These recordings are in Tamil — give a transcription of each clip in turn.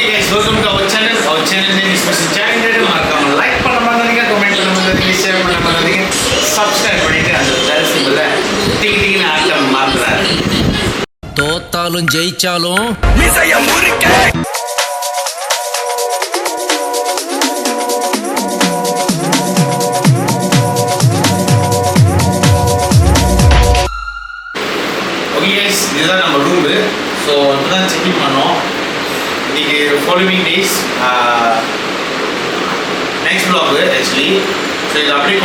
Okay guys, welcome to our channel. Our channel name is Mr. Chandra. மறக்காம லைக் பண்ண மறந்துங்க, கமெண்ட் பண்ண மறந்துங்க, ஷேர் பண்ண மறந்துங்க, சப்ஸ்கிரைப் பண்ணிட்டு அந்த பெல் சிம்பலை டிகிடிகின்னு ஆட்டம் மாத்துறாரு. தோத்தாலும் ஜெயிச்சாலும் மிசைய முறுக்க. Okay guys, இதுதான் நம்ம ரூமு. ஸோ இப்போதான் செக்இன் பண்ணோம். இன்னைக்கு following days next vlog actually. So இது அப்படியே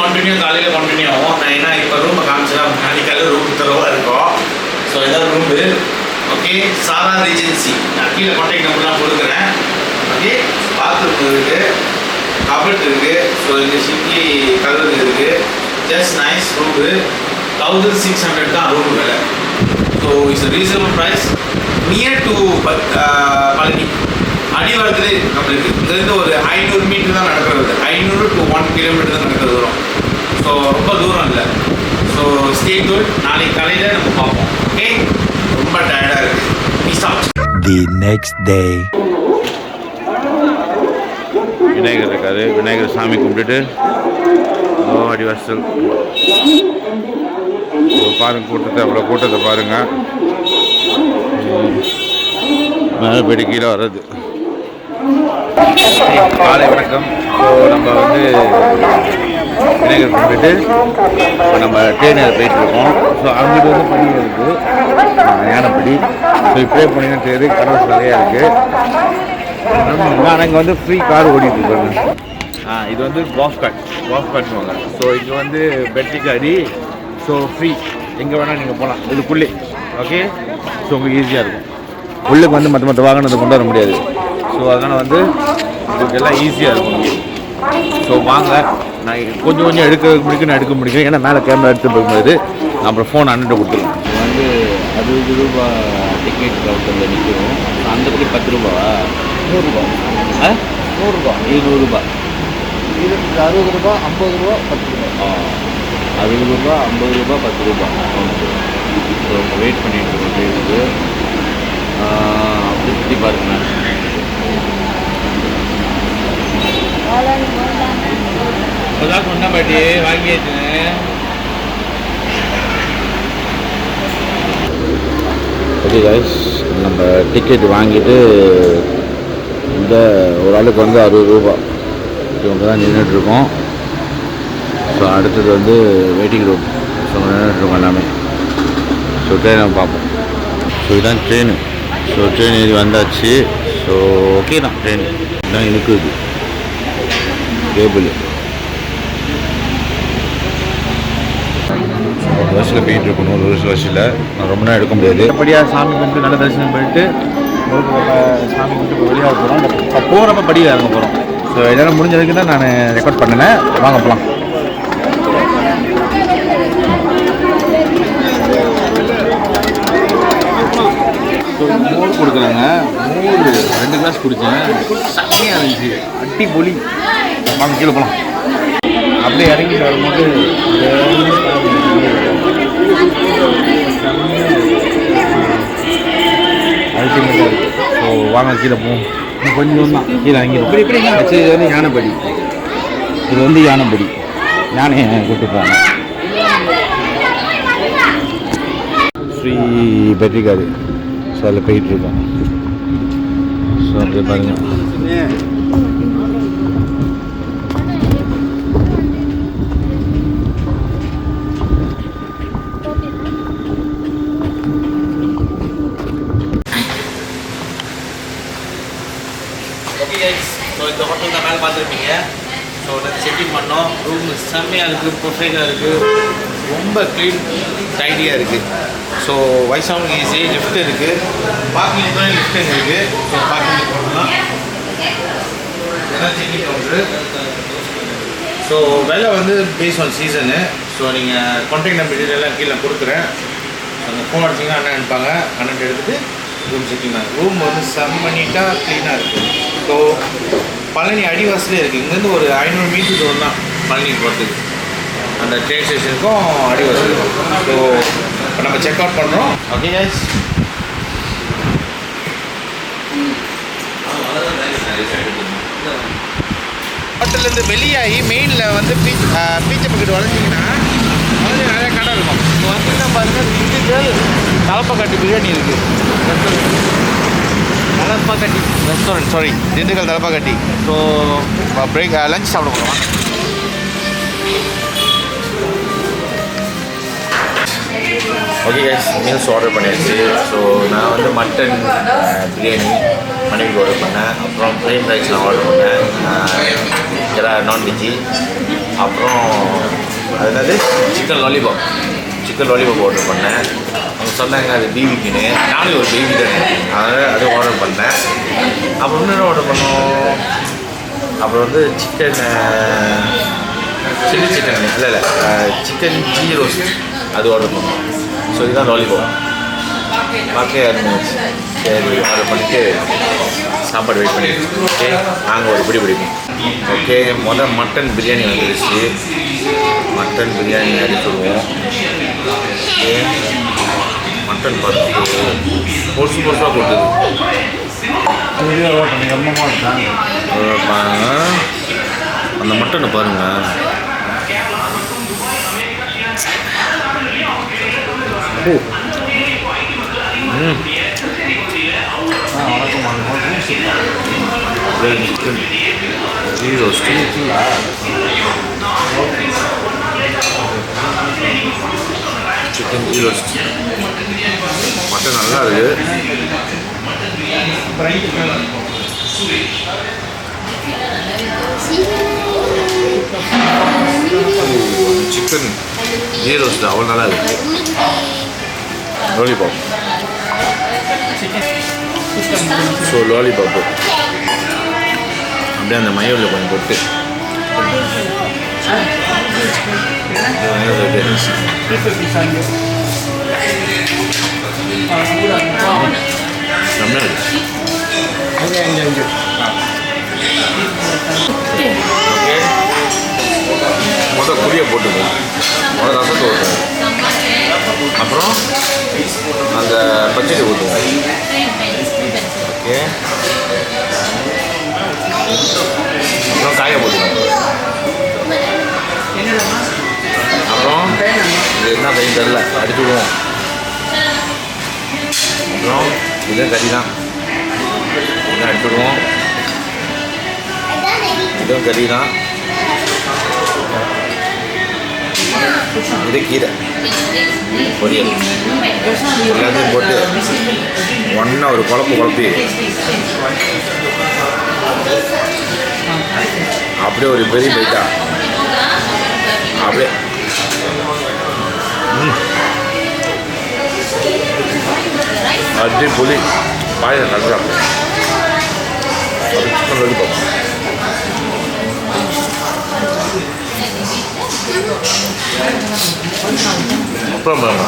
காலையில் கண்டினியூ ஆகும். நான் ஏன்னா இப்போ ரூமை காமிச்சலாம், நாளைக்கு காலையில் ரூம் தரவாக இருக்கும். ஸோ இதான் ரூமு. ஓகே, சாரா ரீஜென்சி. நான் கீழே கான்டாக்ட் நம்பர்லாம் கொடுக்குறேன். ஓகே, பாத்ரூம் இருக்குது, கபட் இருக்குது. ஸோ இங்கே சிக்கி கலர் இருக்குது. Just nice room. 1600 தான் ரூம் விலை. So it's reasonable price. Near to Palani அடிவாரத்துலேயே நம்மளுக்கு இங்கேருந்து ஒரு 500 மீட்டர் தான் நடக்கிறது. 500 to 1 கிலோமீட்டர் தான் நடக்கிற தூரம். ஸோ ரொம்ப தூரம் இல்லை. So stay good. நாளைக்கு காலையில் நம்ம பார்ப்போம். ஓகே, ரொம்ப டயர்டாக இருக்குது. Peace out. The next day. Vinayagar இருக்காரு. விநாயகர் சாமி கும்பிட்டுட்டு அடிவாசல் பாருங்க, கூட்டத்தை அவ்வளோ கூட்டத்தை பாருங்க. மேலே போய்ட்டு கீழே வர்றது. காலை வணக்கம். ஸோ நம்ம வந்து விநாயகர் கும்பிட்டு இப்போ நம்ம ட்ரெயினில் போயிட்டுருக்கோம். ஸோ அங்கிட்டு வந்து படி இருக்குது, யானைப்படி. ஸோ இப்படியே போனீங்கன்னா தெரியுது, கடவுள் நிறையா இருக்குது. ஆனால் இங்கே வந்து ஃப்ரீ கார் ஓடிட்டுருக்காங்க. இது வந்து காஃப் காட்டுவாங்க. ஸோ இங்கே வந்து பெட்ரிக்கு அடி. ஸோ ஃப்ரீ, எங்கே வேணால் நீங்கள் போகலாம் இதுக்குள்ளே. ஓகே, ஸோ உங்களுக்கு ஈஸியாக இருக்கும். உள்ளுக்கு வந்து மற்ற வாகனத்தை கொண்டு வர முடியாது. ஸோ அதனால் வந்து இதுக்கு எல்லாம் ஈஸியாக இருக்கும் இங்கே. ஸோ வாங்க, நான் கொஞ்சம் எடுக்க முடியும். ஏன்னா மேலே கேமரா எடுத்து போகும்போது நான் அப்புறம் ஃபோன் அண்ணன் கொடுத்துருவேன். வந்து 60 ரூபா டிக்கெட் கவுண்டரில் நிற்கிறோம். அந்த படி 10 ரூபாவா? 100 ரூபா. 100 ரூபா, 200 ரூபா, 60 ரூபா, 50 ரூபா, 10 ரூபா. 60 ரூபா, 50 ரூபா, 10 ரூபா. ஸோ அவங்க வெயிட் பண்ணிட்டு இருக்குது. அப்படி சுற்றி பாருங்க. இப்போதான் சொன்ன பாட்டி வாங்கியாச்சுங்க. ஓகே கைஸ், நம்ம டிக்கெட் வாங்கிட்டு இந்த ஒரு ஆளுக்கு வந்து 60 ரூபா இவங்க தான் நின்றுட்டுருக்கோம். ஸோ அடுத்தது வந்து வெயிட்டிங் ரூம். ஸோ நின்றுட்டுருக்கோம் எல்லாமே. ஸோ ட்ரெயினை பார்ப்போம். ஸோ இதுதான் ட்ரெயின். ஸோ ட்ரெயின் ஏறி வந்தாச்சு. ஸோ ஓகே தான், ட்ரெயின் தான் இருக்குது கேபிள். ஒரு வருஷத்தில் போயிட்டு இருக்கணும். ஒரு வருஷத்தில் நான் ரொம்ப நேரம் எடுக்க முடியாது. படியாக சாமி கும்பிட்டு நல்ல தரிசனம் பண்ணிட்டு சாமி கும்பிட்டு இப்போ வெளியாக போகிறோம். இப்போ போகிறப்ப படியில் இறங்க போகிறோம். ஸோ இதெல்லாம் முடிஞ்சதுக்கு தான் நான் ரெக்கார்ட் பண்ணினேன். வாங்க போகலாம். ஸோ மோர் கொடுக்குறாங்க. மோர் 2 கிளாஸ் குடித்தேன். சட்னியாக இருந்துச்சு, அட்டி பொலி. வாங்க கீழே போகலாம். அப்படியே இறங்கிட்டு வரும்போது அல்டிமேட்டாக இருக்குது. ஸோ வாங்க கீழே போவோம். கொஞ்சம் தான் கீழே இறங்கிடும். ஆக்சுவலி இது வந்து யானைப்படி. இது வந்து யானைப்படி. யானையை கூப்பிட்டு போவாங்க. ஸ்ரீ பெட்ரிகாரு. ஸோ அதில் போயிட்டுருக்கோம். ஸோ அப்படியே பாருங்கள். ஓகே கைஸ், ஸோ இந்த ஹோட்டல் தான் மேலே பார்த்துருப்பீங்க. ஸோ நான் செக்இன் பண்ணோம். ரூம் செம்மையாக இருக்குது, பர்ஃபெக்டாக இருக்குது, ரொம்ப க்ளீன் டைடியாக இருக்குது. ஸோ வயசானவங்க ஈஸி. லிஃப்ட் இருக்குது, பார்க்கிங் தான் லிஃப்ட் இருக்குது. ஸோ பார்க்கிங் போகணும்னா எல்லாம் செக்இன் கவுண்டரு. ஸோ விலை வந்து பேஸ் ஆன் சீசனு. ஸோ நீங்கள் கான்டாக்ட் நம்பர் டீட்டெயிலாம் கீழே கொடுக்குறேன். அந்த ஃபோன் அடிச்சிங்கன்னா அண்ணன் அனுப்பாங்க. அண்ணன் எடுத்துகிட்டு ரூம் செக்கிங் தான். ரூம் வந்து செம்ம நீட்டாக க்ளீனாக இருக்குது. ஸோ பழனி அடிவாசலே இருக்குது. இங்கேருந்து ஒரு 500 மீட்டர் தூரம் தான் பழனிக்கு போகிறதுக்கு. அந்த ட்ரெயின் ஸ்டேஷனுக்கும் அடிவாசல் இருக்கும். ஸோ இப்போ நம்ம செக் அவுட் பண்ணுறோம். Okay guys. ஹோட்டல்லேருந்து வெளியாகி மெயினில் வந்து பீச்சை பக்கெட் வளைஞ்சிங்கன்னா வந்து நிறைய கடை இருக்கும். இப்போ வந்து பாருங்கள் திண்டுக்கல் தலப்பாக்கட்டி பிரியாணி இருக்குது. Thalappakatti restaurant, sorry, Dindigul Thalappakatti. So break lunch சாப்பிட போகலாம். ஓகே கைஸ், மீல்ஸ் ஆர்டர் பண்ணியாச்சு. ஸோ நான் வந்து மட்டன் பிரியாணி மனைவிக்கு ஆர்டர் பண்ணேன். அப்புறம் ப்ளைன் ரைஸ் நான் ஆர்டர் பண்ணேன், எல்லாம் நான்வெஜ்ஜி. அப்புறம் அது என்னது சிக்கன் லாலிபாப் ஆர்டர் பண்ணேன். அவங்க சொன்னாங்க அது பிபிக்குன்னு. நானும் ஒரு பிபி தானே, அதனால் அது ஆர்டர் பண்ணேன். அப்புறம் இன்னும் ஆர்டர் பண்ணோம். அப்புறம் வந்து சிக்கன் சில்லி சிக்கன் இல்லை சிக்கன் கீ ரோஸ்ட் அது ஆர்டர் பண்ணோம். ஸோ இதுதான் லாலிபாப். பார்க்க சரி ஆர்டர் பண்ணிவிட்டு சாப்பாடு வெயிட் பண்ணிடுச்சு. ஓகே, நாங்கள் ஒரு பிடி பிடிப்போம். ஓகே, மட்டன் பிரியாணி வந்துடுச்சு. மட்டன் பிரியாணி அடிச்சுடுவோம். ஓகே, மட்டன் பார்த்து பொருசாக கொடுத்தது அந்த மட்டனை பாருங்கள். Chicken ghee roast, chicken ghee roast, mutton நல்லா இருக்குது. சிக்கன் கீ ரோஸ்ட் அவ்வளோ நல்லா இருக்குது. லாலிபாப், ஸோ லாலிபாப்பு அப்படியே அந்த மயோவில் கொஞ்சம் போட்டு ஓகே, மொதல் புளியை போட்டுக்கோம், மொதல் ரசத்தை ஊற்றுவோம், அப்புறம் அந்த பச்சடி ஊற்றுவோம். ஓகே, அப்புறம் காயை போட்டுக்கோம். அப்புறம் இது என்ன கையும் தெரில அடிச்சு விடுவோம். அப்புறம் இதுவும் கறி தான், இதை அடிச்சு விடுவோம். இதுவும் கறி தான், இது கீரை பொரியல் எல்லாத்தையும் போட்டு ஒன்றா ஒரு குழப்பி அப்படியே ஒரு பெரிய பைட்டா அப்படியே அடி புளி பாயசம் கலக்கலாம். அது சிக்கன் லாலிபாப். அப்புறம் பாருங்க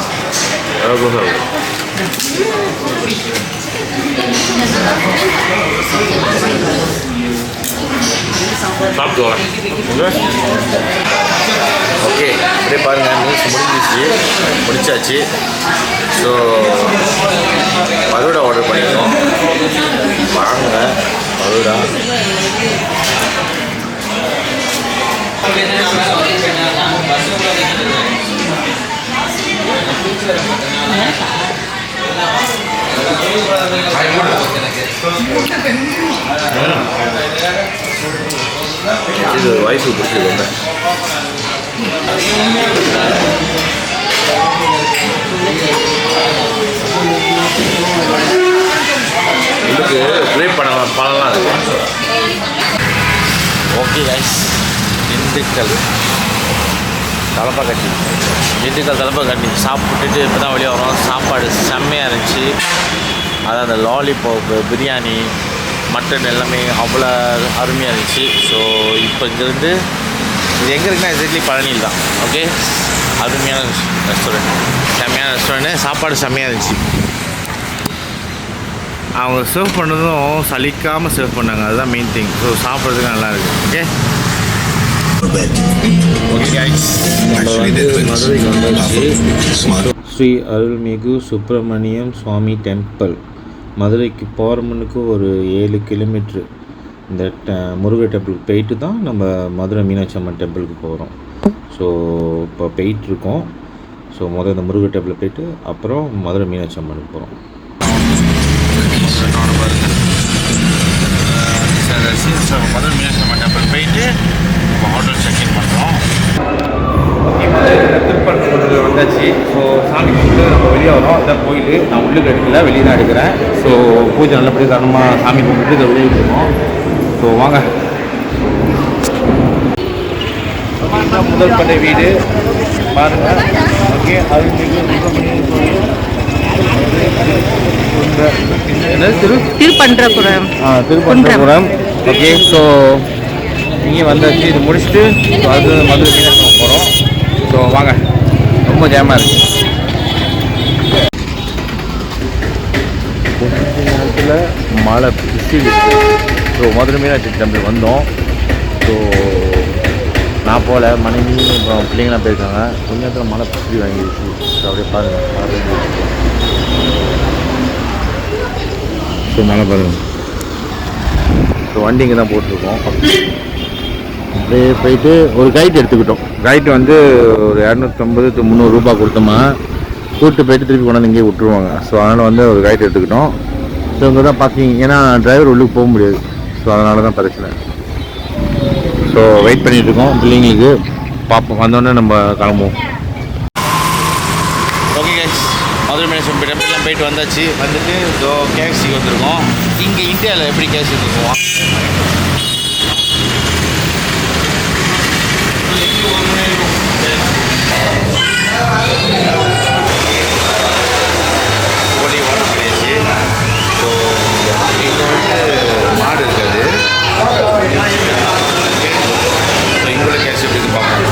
சாப்பிட்டு ஓகே, அப்படியே பாருங்கள் மீல்ஸ் முடிச்சாச்சு. ஸோ பரோடா ஆர்டர் பண்ணியிருக்கோம். வாங்க பரோடா. இது வயசு பிடிச்சது இதுக்கு ப்ரே பண்ணலாம் இருக்குது. ஓகே கைஸ், திண்டுக்கல் தலப்பாக்கட்டி சாப்பிட்டுட்டு இப்போ தான் வெளியே வரோம். சாப்பாடு செம்மையாக இருந்துச்சு. அதான் அந்த லாலிபாப், பிரியாணி, மட்டன் எல்லாமே அவ்வளோ அருமையாக இருந்துச்சு. ஸோ இப்போ இங்கேருந்து இது எங்கே இருக்குன்னா எக்ஸாக்ட்லி பழனியில் தான். ஓகே, அருமையான ரெஸ்டாரண்ட், செம்மையான ரெஸ்டாரண்ட்டு. சாப்பாடு செம்மையாக இருந்துச்சு. அவங்க சர்வ் பண்ணுறதும் சலிக்காமல் சர்வ் பண்ணாங்க, அதுதான் மெயின் திங். ஸோ சாப்பிட்றதுக்கு நல்லா இருக்குது. ஓகே ஓகே கைஸ், நம்ம வந்து மதுரைக்கு வந்தாச்சு. ஸ்ரீ அருள்மிகு சுப்பிரமணியம் சுவாமி டெம்பிள். மதுரைக்கு போகிறமனுக்கு ஒரு 7 கிலோமீட்ரு. இந்த முருகர் டெம்பிளுக்கு போயிட்டு தான் நம்ம மதுரை மீனாட்சி அம்மன் டெம்பிளுக்கு போகிறோம். ஸோ இப்போ போயிட்டுருக்கோம். ஸோ முதல்ல இந்த முருகர் டெம்பிள் போயிட்டு அப்புறம் மதுரை மீனாட்சி அம்மனுக்கு போகிறோம். மதுரை மீனாட்சி அம்மன் டெம்பிள் போயிட்டு நம்ம ஹோட்டல் செக்இன் பண்ணுறோம். திருப்பரங்குன்றத்தில் வந்தாச்சு. ஸோ சாமி கும்பிட்டு நம்ம வெளியே வரோம். அதான் கோயில் நான் உள்ளுக்கு எடுக்கல, வெளியே தான் எடுக்கிறேன். ஸோ பூஜை நல்லபடியாக தரமாக சாமி கும்பிட்டு இதை வெளியே இருக்கோம். ஸோ வாங்க. முதல் படை வீடு பாருங்கள். ஓகே, அது திருப்பன்றபுரம். திருப்பன்றபுரம். ஓகே, ஸோ இங்கே வந்தாச்சு. இது முடிச்சுட்டு அது மதுரை மீனாட்சி போகிறோம். ஸோ வாங்க, ரொம்ப ஜாமாக இருக்குது. கொஞ்ச நேரத்தில் மழை பிடிச்சிடுச்சு. ஸோ மதுரை மீனாட்சி டெம்பிள் வந்தோம். ஸோ நான் போகல, மனைவி அப்புறம் பிள்ளைங்களாம் போயிருக்காங்க. கொஞ்ச நேரத்தில் மழை பிடிச்சி வாங்கிடுச்சு. ஸோ அப்படியே பாருங்கள். ஸோ மழை பாருங்கள். ஸோ வண்டி இங்கே தான் போட்டிருக்கோம். அப்படியே போயிட்டு ஒரு கைட் எடுத்துக்கிட்டோம். கைட் வந்து ஒரு 250-300 ரூபா கொடுத்தோமா கூப்பிட்டு போயிட்டு திருப்பி கொண்டாந்து இங்கேயே விட்டுருவாங்க. ஸோ அதனால் வந்து ஒரு கைட் எடுத்துக்கிட்டோம். ஸோ இங்கே தான் பார்க்கிங், ஏன்னா டிரைவர் உள்ளுக்கு போக முடியாது. ஸோ அதனால தான் பிரச்சனை. ஸோ வெயிட் பண்ணிகிட்ருக்கோம் பிள்ளைங்களுக்கு. பார்ப்போம், வந்தோடனே நம்ம கிளம்புவோம். ஓகே கைஸ், மதுரை மீனாட்சி டெம்பிள்லாம் போயிட்டு வந்தாச்சு. வந்துட்டு இதோ கேஎஃப்சிக்கு வந்திருக்கோம். இங்கே இந்தியாவில் எப்படி கேஎஃப்சி இருக்குவோம். கோழி வாட்டர் கிடையாது. ஸோ இங்கே வந்து மாடு இருக்காது. ஸோ இங்கோட கேஷ் எப்படி இருக்கு பார்ப்போம்.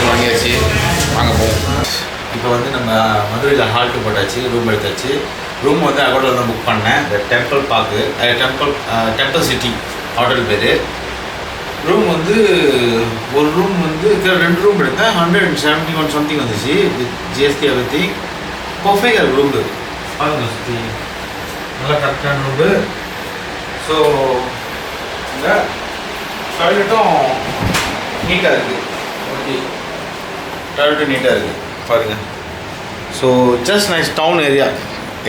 வாங்கியாச்சு, வாங்க போவோம். இப்போ வந்து நம்ம மதுரையில் ஹால்ட்டு போட்டாச்சு, ரூம் எடுத்தாச்சு. ரூம் வந்து ஹோட்டலில் தான் புக் பண்ணேன். இந்த temple park, temple city hotel பேர். ரூம் வந்து ஒரு ரூம் வந்து 2 ரூம் எடுத்தேன். 171 சம்திங் வந்துச்சு, ஜிஎஸ்டி பற்றி. பர்ஃபெக்டாக இருக்குது ரூம். பாருங்க, சுற்றி நல்லா கரெக்டான ரூம்பு. ஸோ இந்த டாய்லெட்டும் நீட்டாக இருக்குது. ஓகே, டாய்லெட்டும் நீட்டாக இருக்குது பாருங்கள். So just nice town area.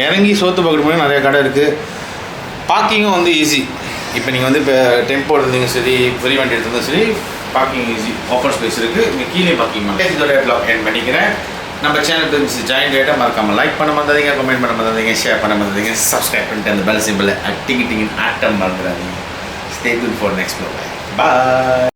இறங்கி சோத்து பார்க்குற மாதிரி நிறைய கடை இருக்குது. பார்க்கிங்கும் வந்து ஈஸி. இப்போ நீங்கள் வந்து இப்போ டெம்போ இருந்தீங்க சரி, பெரிய வண்டி எடுத்திருந்தா சரி, பார்க்கிங் ஈஸி. ஓப்பன் ஸ்பேஸ் இருக்குது. இங்கே கீழே பார்க்கிங் பண்ணலாம். இதோட ப்ளாக் எண்ட் பண்ணிக்கிறேன். நம்ம சேனல் தெரிஞ்சு ஜாயின் ரேட்டாக மறக்காமல் லைக் பண்ண மறந்துடாதீங்க, கமெண்ட் பண்ண மறந்துடாதீங்க, ஷேர் பண்ண மறந்துடாதீங்க, சப்ஸ்கிரைப் பண்ணிட்டு அந்த பெல் சிம்பிளை டிங்கிட்டிங் ஆட்டம் மறந்துடாதீங்க. Stay tune for next blog. Bye.